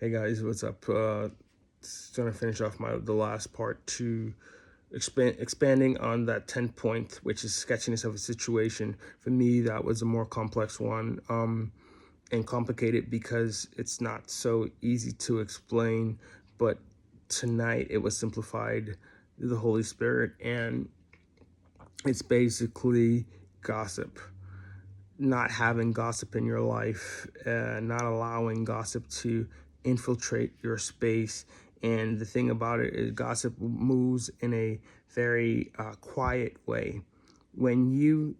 Hey guys, what's up? Just gonna finish off the last part to expanding on that 10 point, which is sketchiness of a situation. For me, that was a more complex one, and complicated because it's not so easy to explain. But tonight it was simplified through the Holy Spirit, and it's basically gossip. Not having gossip in your life, not allowing gossip to infiltrate your space. And the thing about it is gossip moves in a very quiet way. When you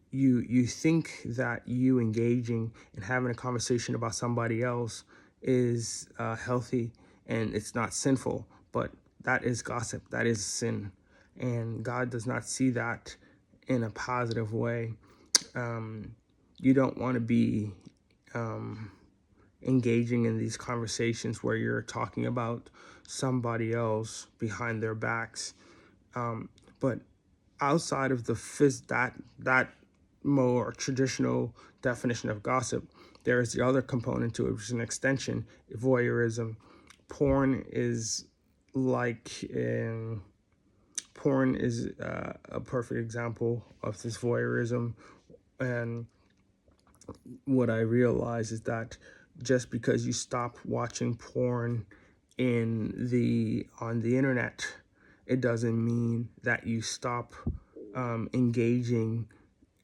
think that you engaging and having a conversation about somebody else is healthy and it's not sinful, but that is gossip, that is sin. And God does not see that in a positive way. You don't want to be engaging in these conversations where you're talking about somebody else behind their backs. But outside of that more traditional definition of gossip, there is the other component to it, which is an extension, voyeurism. Porn is like porn is a perfect example of this voyeurism. And what I realize is that just because you stop watching porn on the internet, it doesn't mean that you stop engaging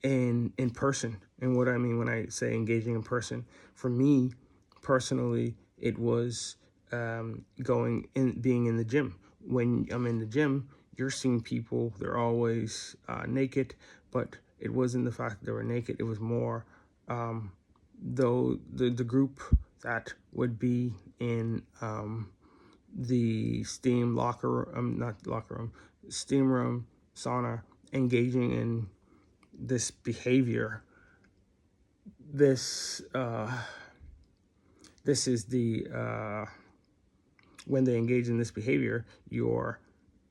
in person. And what I mean when I say engaging in person, for me personally, it was being in the gym. When I'm in the gym, you're seeing people; they're always naked, but it wasn't the fact that they were naked. It was more though the group that would be in the steam locker room, not locker room, steam room, sauna, engaging in this behavior. This is the when they engage in this behavior, you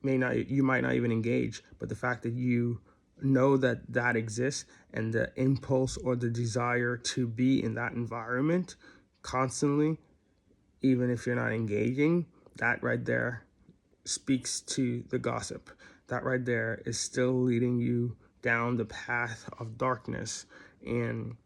might not even engage, but the fact that you know that exists and the impulse or the desire to be in that environment constantly, even if you're not engaging, that right there speaks to the gossip. That right there is still leading you down the path of darkness. And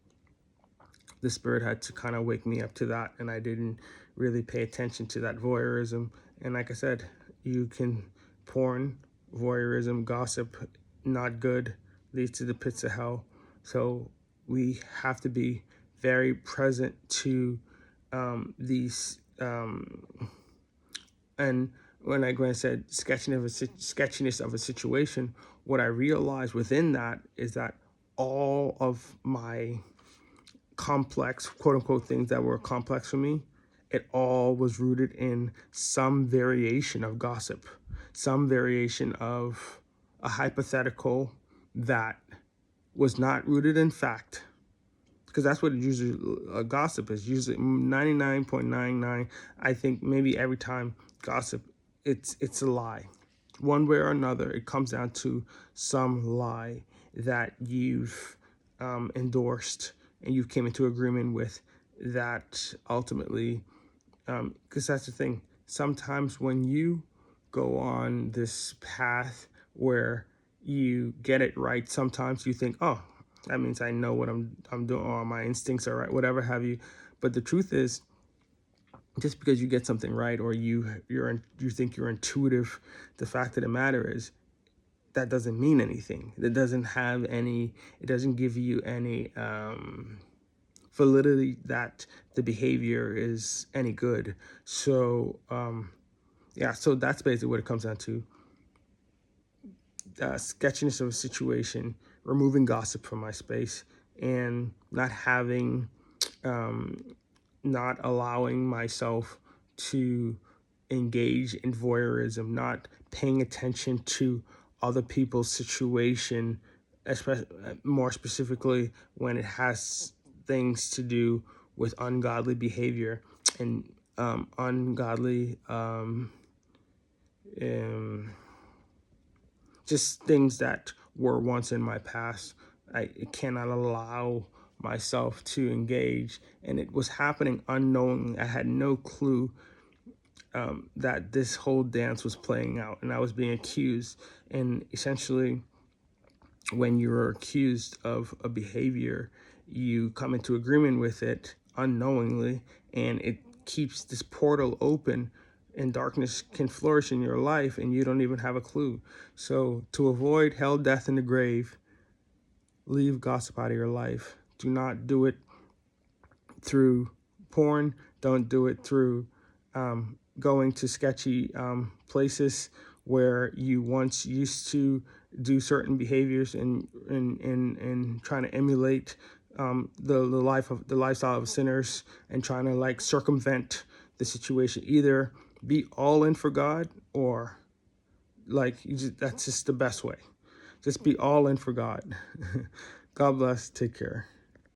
the Spirit had to kind of wake me up to that, and I didn't really pay attention to that voyeurism. And like I said, you can porn, voyeurism, gossip, not good, leads to the pits of hell. So we have to be very present to these. And when I said sketchiness of a situation, what I realized within that is that all of my complex, quote unquote, things that were complex for me, it all was rooted in some variation of gossip, some variation of a hypothetical that was not rooted in fact. Because that's what usually gossip is. Usually 99.99, I think maybe every time gossip, it's a lie. One way or another, it comes down to some lie that you've endorsed and you came into agreement with, that ultimately, because that's the thing. Sometimes when you go on this path where you get it right, sometimes you think, oh, that means I know what I'm doing, or my instincts are right, whatever have you. But the truth is, just because you get something right, or you think you're intuitive, the fact of the matter is that doesn't mean anything. It doesn't give you any validity that the behavior is any good. So so that's basically what it comes down to. Sketchiness of a situation, removing gossip from my space, and not allowing myself to engage in voyeurism, not paying attention to other people's situation, especially more specifically when it has things to do with ungodly behavior and ungodly just things that were once in my past. I cannot allow myself to engage, and it was happening unknowingly. I had no clue that this whole dance was playing out, and I was being accused. And essentially, when you're accused of a behavior, you come into agreement with it unknowingly, and it keeps this portal open, and darkness can flourish in your life, and you don't even have a clue. So to avoid hell, death, and the grave, leave gossip out of your life. Do not do it through porn. Don't do it through going to sketchy places where you once used to do certain behaviors, and trying to emulate the lifestyle of sinners, and trying to like circumvent the situation. Either be all in for God, or that's just the best way. Just be all in for God. God bless. Take care.